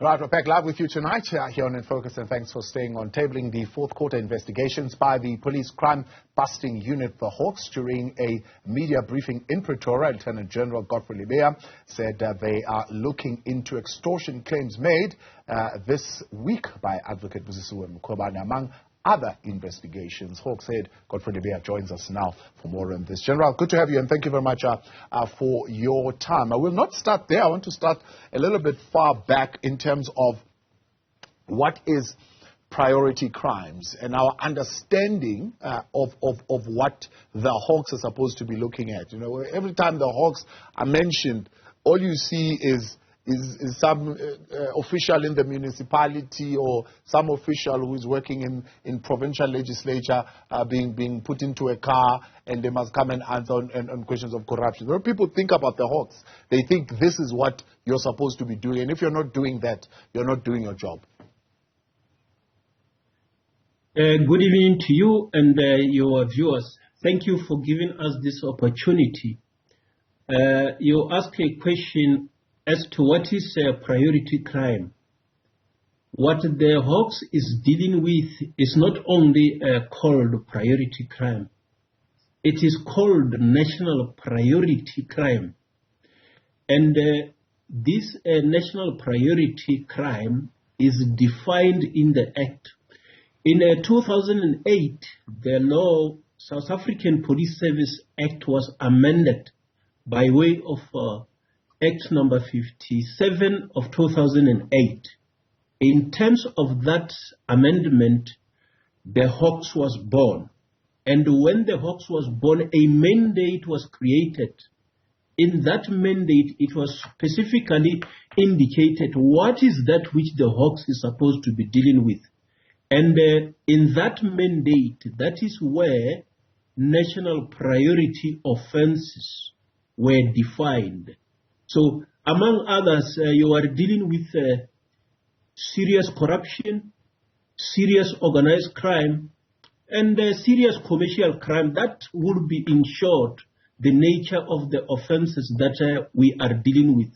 Right, we're back live with you tonight here on In Focus, and thanks for staying on. Tabling the fourth quarter investigations by the police crime-busting unit, the Hawks. During a media briefing in Pretoria, Lieutenant General Godfrey Lebeya said they are looking into extortion claims made this week by Advocate Busisiwe Mkhwebane, among other investigations. Hawks said Godfrey Lebeya joins us now for more on this. General, good to have you, and thank you very much for your time. I will not start there. I want to start a little bit far back in terms of what is priority crimes and our understanding of what the Hawks are supposed to be looking at. You know, every time the Hawks are mentioned, all you see is some official in the municipality or some official who is working in provincial legislature being put into a car, and they must come and answer on questions of corruption. When people think about the Hawks, they think this is what you're supposed to be doing, and if you're not doing that, you're not doing your job. Good evening to you and your viewers. Thank you for giving us this opportunity. You asked a question as to what is a priority crime. What the Hawks is dealing with is not only called priority crime, it is called national priority crime. And this national priority crime is defined in the Act. In 2008, the law, South African Police Service Act, was amended by way of Act number 57 of 2008. In terms of that amendment, the Hawks was born. And when the Hawks was born, a mandate was created. In that mandate, it was specifically indicated what is that which the Hawks is supposed to be dealing with. And in that mandate, that is where national priority offenses were defined. So, among others, you are dealing with serious corruption, serious organized crime, and serious commercial crime. That would be, in short, the nature of the offenses that we are dealing with.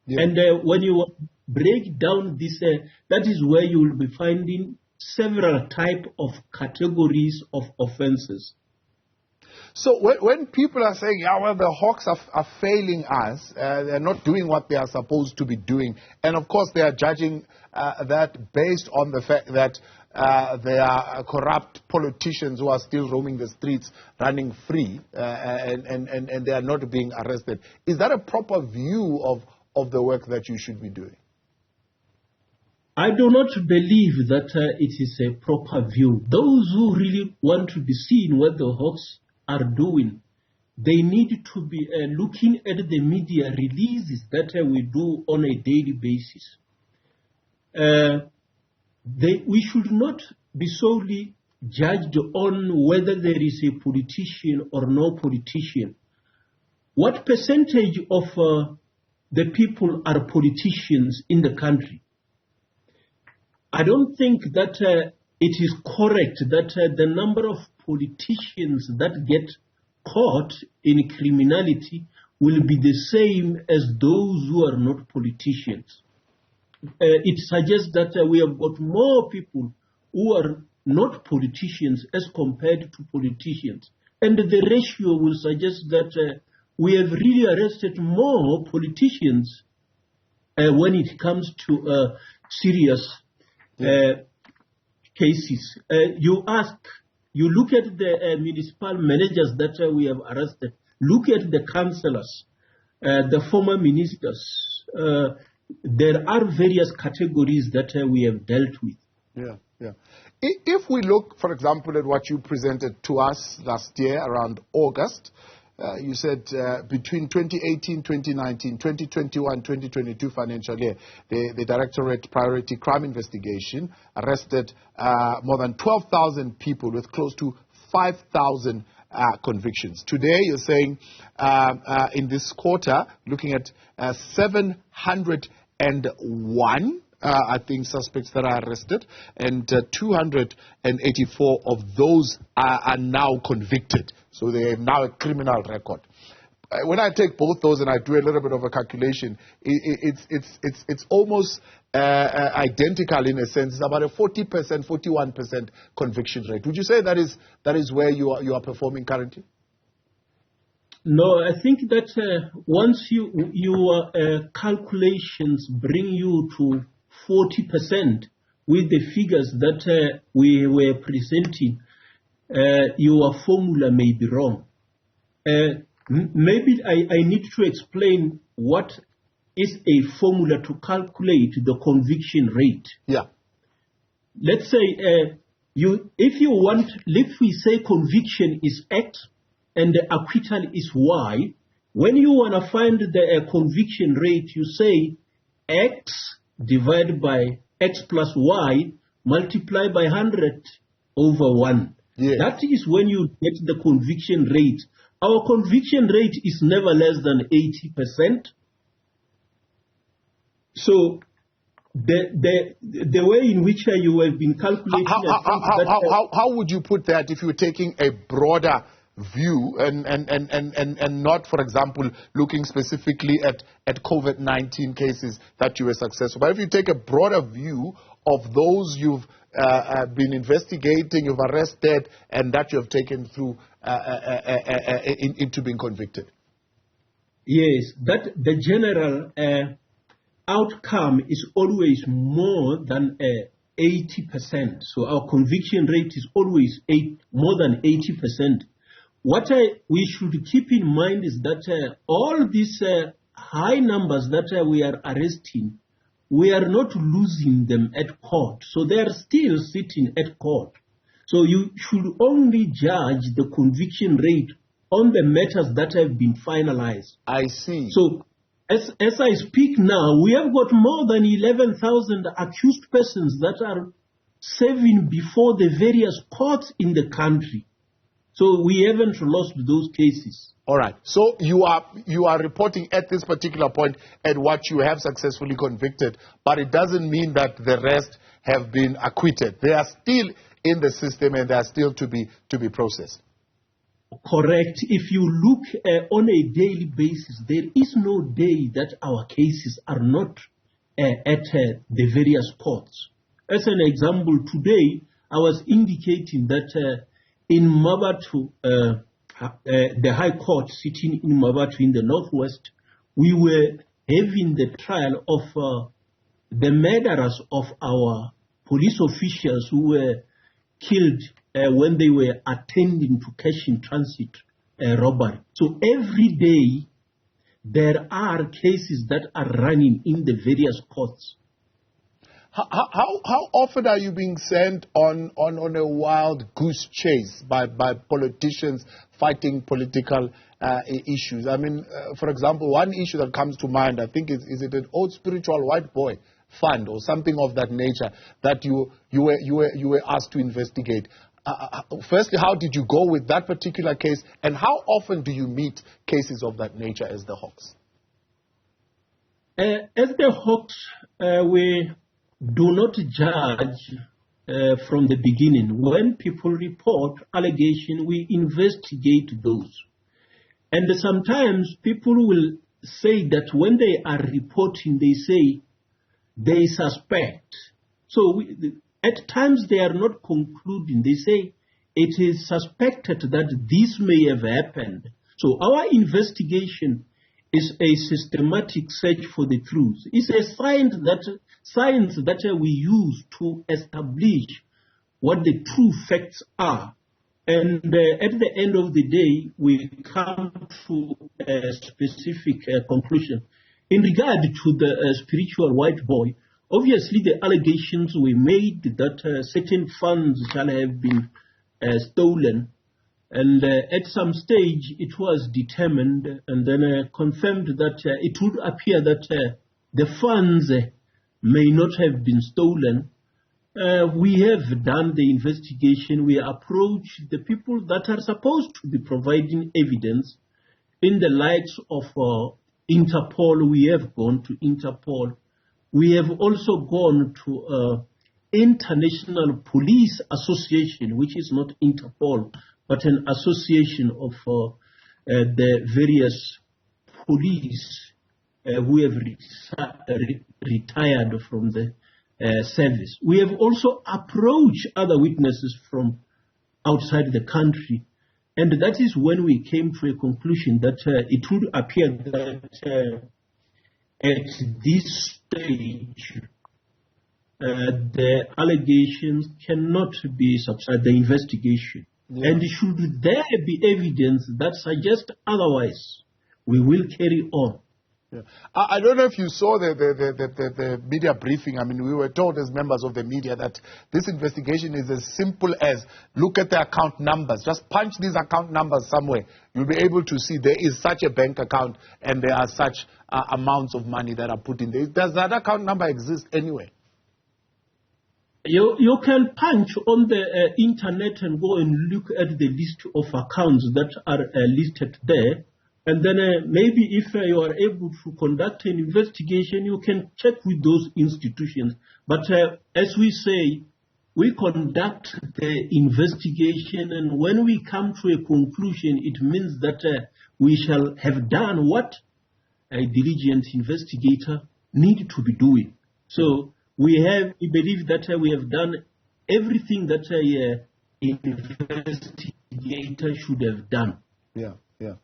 Yeah. And when you break down this, that is where you will be finding several types of categories of offenses. So when people are saying, yeah, well, the Hawks are failing us, they're not doing what they are supposed to be doing, and of course they are judging that based on the fact that there are corrupt politicians who are still roaming the streets, running free, and they are not being arrested. Is that a proper view of the work that you should be doing? I do not believe that it is a proper view. Those who really want to be seen what the Hawks are doing, they need to be looking at the media releases that we do on a daily basis. We should not be solely judged on whether there is a politician or no politician. What percentage of the people are politicians in the country? I don't think that it is correct that the number of politicians that get caught in criminality will be the same as those who are not politicians. It suggests that we have got more people who are not politicians as compared to politicians. And the ratio will suggest that we have really arrested more politicians when it comes to serious cases. You look at the municipal managers that we have arrested, look at the councillors, the former ministers. There are various categories that we have dealt with. Yeah. If we look, for example, at what you presented to us last year around August, you said between 2018, 2019, 2021, 2022 financial year, the Directorate Priority Crime Investigation arrested more than 12,000 people with close to 5,000 convictions. Today, you're saying in this quarter, looking at 701 I think suspects that are arrested, and 284 of those are now convicted. So they have now a criminal record. When I take both those and I do a little bit of a calculation, it's almost identical in a sense. It's about a 40%, 41% conviction rate. Would you say that is where you are performing currently? No, I think that once your calculations bring you to 40% with the figures that we were presenting, your formula may be wrong. Maybe I need to explain what is a formula to calculate the conviction rate. Yeah. Let's say if we say conviction is X and the acquittal is Y, when you want to find the conviction rate, you say X divided by X plus Y multiplied by 100 over 1. Yes. That is when you get the conviction rate. Our conviction rate is never less than 80%. So the way in which you have been calculating... How would you put that if you were taking a broader view and not, for example, looking specifically at COVID-19 cases that you were successful? But if you take a broader view of those you've been investigating, you've arrested, and that you have taken through into being convicted. Yes, that the general outcome is always more than 80%. So our conviction rate is always more than 80%. What we should keep in mind is that all these high numbers that we are arresting, we are not losing them at court. So they are still sitting at court. So you should only judge the conviction rate on the matters that have been finalized. I see. So as I speak now, we have got more than 11,000 accused persons that are serving before the various courts in the country. So we haven't lost those cases. All right. So you are reporting at this particular point at what you have successfully convicted, but it doesn't mean that the rest have been acquitted. They are still in the system and they are still to be processed. Correct. If you look on a daily basis, there is no day that our cases are not at the various courts. As an example, today I was indicating that in Mabatu, the High Court sitting in Mabatu in the Northwest, we were having the trial of the murderers of our police officials who were killed when they were attending to cash in transit robbery. So every day there are cases that are running in the various courts. How often are you being sent on a wild goose chase by politicians fighting political issues? I mean, for example, one issue that comes to mind, I think, is it an old spiritual white boy fund or something of that nature that you were asked to investigate? Firstly, how did you go with that particular case, and how often do you meet cases of that nature as the Hawks? As the Hawks, we do not judge from the beginning. When people report allegation, we investigate those. And sometimes people will say that when they are reporting, they say they suspect. So at times they are not concluding. They say it is suspected that this may have happened. So our investigation is a systematic search for the truth. It's a science that we use to establish what the true facts are. And at the end of the day, we come to a specific conclusion. In regard to the spiritual white boy, obviously the allegations were made that certain funds shall have been stolen. And at some stage, it was determined and then confirmed that it would appear that the funds may not have been stolen. We have done the investigation. We approached the people that are supposed to be providing evidence. In the likes of Interpol, we have gone to Interpol. We have also gone to International Police Association, which is not Interpol, but an association of the various police who have retired from the service. We have also approached other witnesses from outside the country, and that is when we came to a conclusion that it would appear that at this stage the allegations cannot be substantiated, the investigation. Yeah. And should there be evidence that suggests otherwise, we will carry on. Yeah. I don't know if you saw the media briefing. I mean, we were told as members of the media that this investigation is as simple as look at the account numbers. Just punch these account numbers somewhere. You'll be able to see there is such a bank account and there are such amounts of money that are put in there. Does that account number exist anywhere? You can punch on the internet and go and look at the list of accounts that are listed there. And then maybe if you are able to conduct an investigation, you can check with those institutions. But as we say, we conduct the investigation, and when we come to a conclusion, it means that we shall have done what a diligent investigator need to be doing. So we believe that we have done everything that an investigator should have done. Yeah, yeah.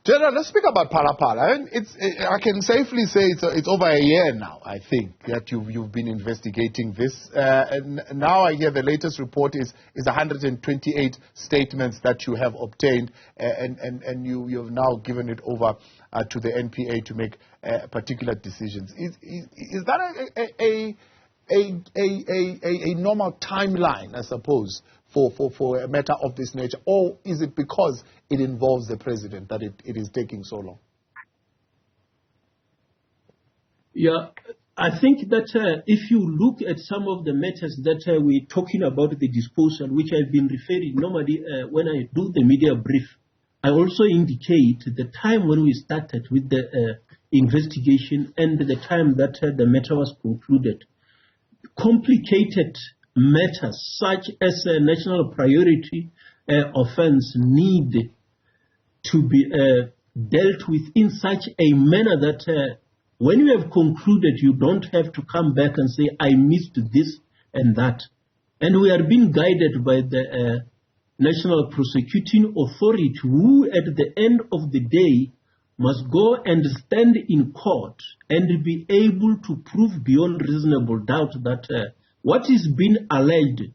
General, let's speak about Phala. I can safely say it's over a year now, I think, that you've been investigating this. And now I hear the latest report is 128 statements that you have obtained, and you've now given it over to the NPA to make particular decisions. Is that a normal timeline, I suppose, for a matter of this nature, or is it because it involves the president that it is taking so long? Yeah, I think that if you look at some of the matters that we're talking about, the disposal, which I've been referring normally when I do the media brief, I also indicate the time when we started with the investigation and the time that the matter was concluded. Complicated matters such as a national priority offense need to be dealt with in such a manner that when you have concluded, you don't have to come back and say, I missed this and that. And we are being guided by the National Prosecuting Authority, who at the end of the day must go and stand in court and be able to prove beyond reasonable doubt that what is being alleged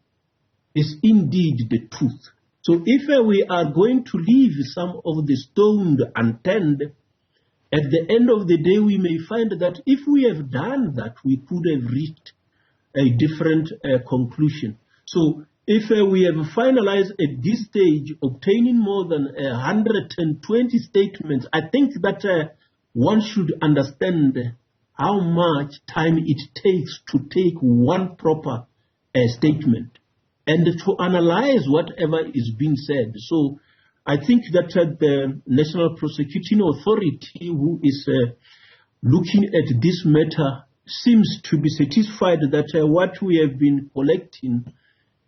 is indeed the truth. So if we are going to leave some of the stones unturned, at the end of the day we may find that if we have done that, we could have reached a different conclusion. So if we have finalized at this stage obtaining more than 120 statements, I think that one should understand how much time it takes to take one proper statement and to analyze whatever is being said. So I think that the National Prosecuting Authority, who is looking at this matter, seems to be satisfied that what we have been collecting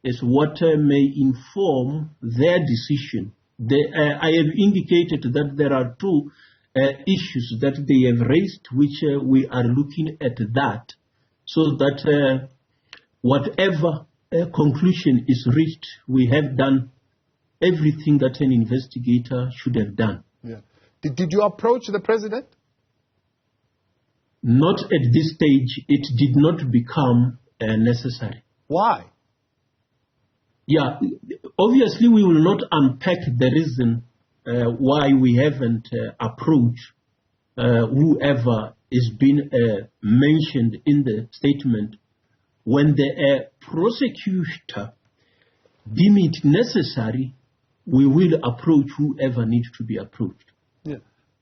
is what may inform their decision. I have indicated that there are two issues that they have raised, which we are looking at that, so that whatever conclusion is reached, we have done everything that an investigator should have done. Yeah. Did you approach the president? Not at this stage. It did not become necessary. Why? Yeah, obviously we will not unpack the reason why we haven't approached whoever is being mentioned in the statement. When the prosecutor deem it necessary, we will approach whoever needs to be approached. Yeah.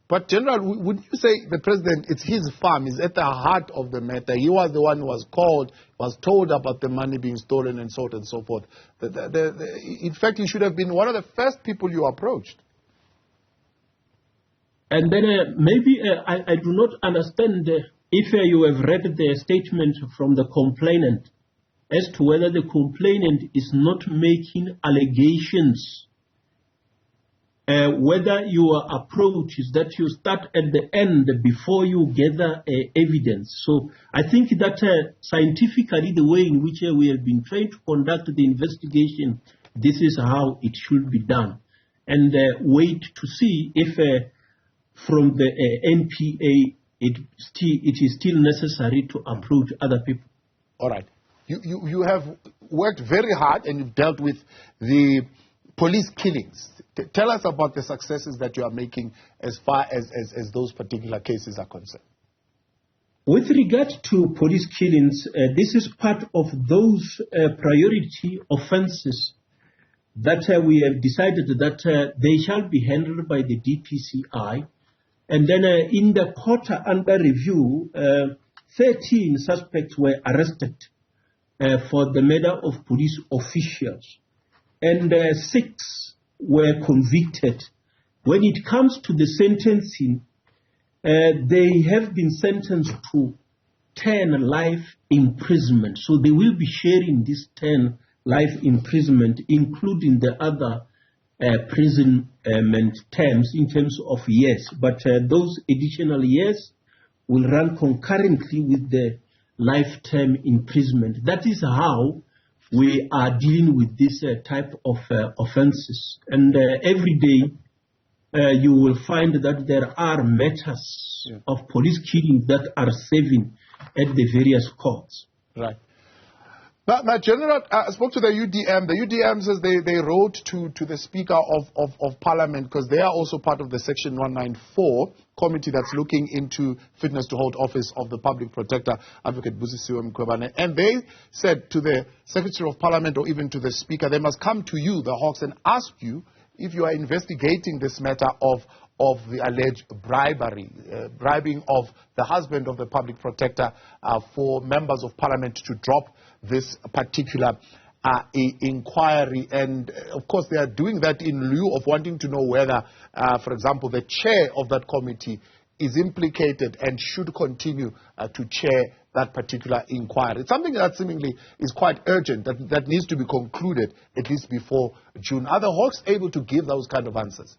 But General, would you say the president, it's his farm, he's at the heart of the matter. He was the one who was called, was told about the money being stolen and so on and so forth. In fact, he should have been one of the first people you approached. And then maybe I do not understand if you have read the statement from the complainant as to whether the complainant is not making allegations whether your approach is that you start at the end before you gather evidence. So I think that scientifically, the way in which we have been trying to conduct the investigation, this is how it should be done. And wait to see if from the NPA it is still necessary to approach other people. All right. You have worked very hard and you've dealt with the police killings. Tell us about the successes that you are making as far as those particular cases are concerned. With regard to police killings, this is part of those priority offenses that we have decided that they shall be handled by the DPCI. And then in the quarter under review, 13 suspects were arrested for the murder of police officials, and 6 were convicted. When it comes to the sentencing, they have been sentenced to 10 life imprisonment. So they will be sharing this 10 life imprisonment, including the other imprisonment terms in terms of years. But those additional years will run concurrently with the lifetime imprisonment. That is how we are dealing with this type of offenses. And every day you will find that there are matters of police killings that are serving at the various courts. Right. Now, General, I spoke to the UDM. The UDM says they wrote to the Speaker of Parliament because they are also part of the Section 194 committee that's looking into fitness to hold office of the Public Protector, Advocate Busisiwe Mkhwebane. And they said to the Secretary of Parliament or even to the Speaker, they must come to you, the Hawks, and ask you if you are investigating this matter of the alleged bribing of the husband of the Public Protector for members of Parliament to drop this particular inquiry. And of course they are doing that in lieu of wanting to know whether, for example, the chair of that committee is implicated and should continue to chair that particular inquiry. It's something that seemingly is quite urgent, that needs to be concluded at least before June. Are the Hawks able to give those kind of answers?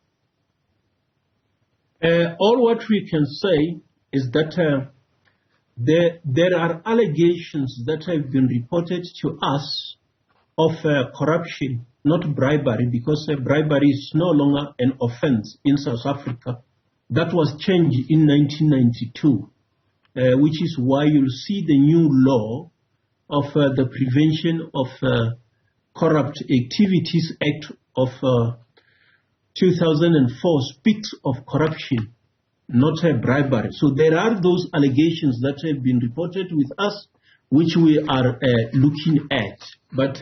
All what we can say is that there are allegations that have been reported to us of corruption, not bribery, because bribery is no longer an offense in South Africa. That was changed in 1992, which is why you'll see the new law of the Prevention of Corrupt Activities Act of 2004 speaks of corruption, not bribery. So there are those allegations that have been reported with us, which we are looking at. But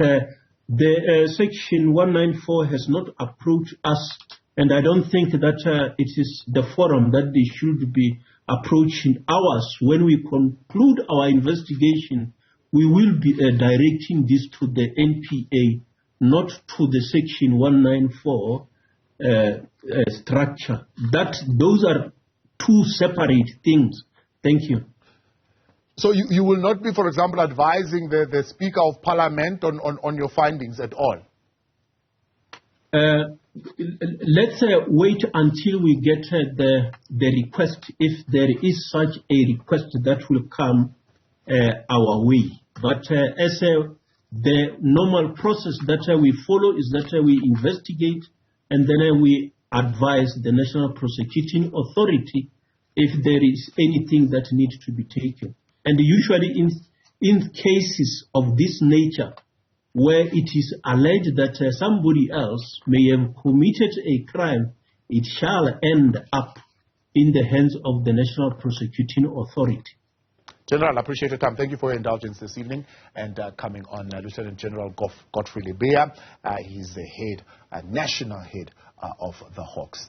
the Section 194 has not approached us, and I don't think that it is the forum that they should be approaching ours. When we conclude our investigation, we will be directing this to the NPA, not to the Section 194 structure. Those are two separate things. Thank you. So you will not be, for example, advising the Speaker of Parliament on your findings at all? Let's wait until we get the request, if there is such a request that will come our way. But as the normal process that we follow is that we investigate and then we advise the National Prosecuting Authority if there is anything that needs to be taken. And usually in cases of this nature, where it is alleged that somebody else may have committed a crime, it shall end up in the hands of the National Prosecuting Authority. General, I appreciate your time. Thank you for your indulgence this evening and coming on. Lieutenant General Godfrey Lebeya, he's the national head of the Hawks.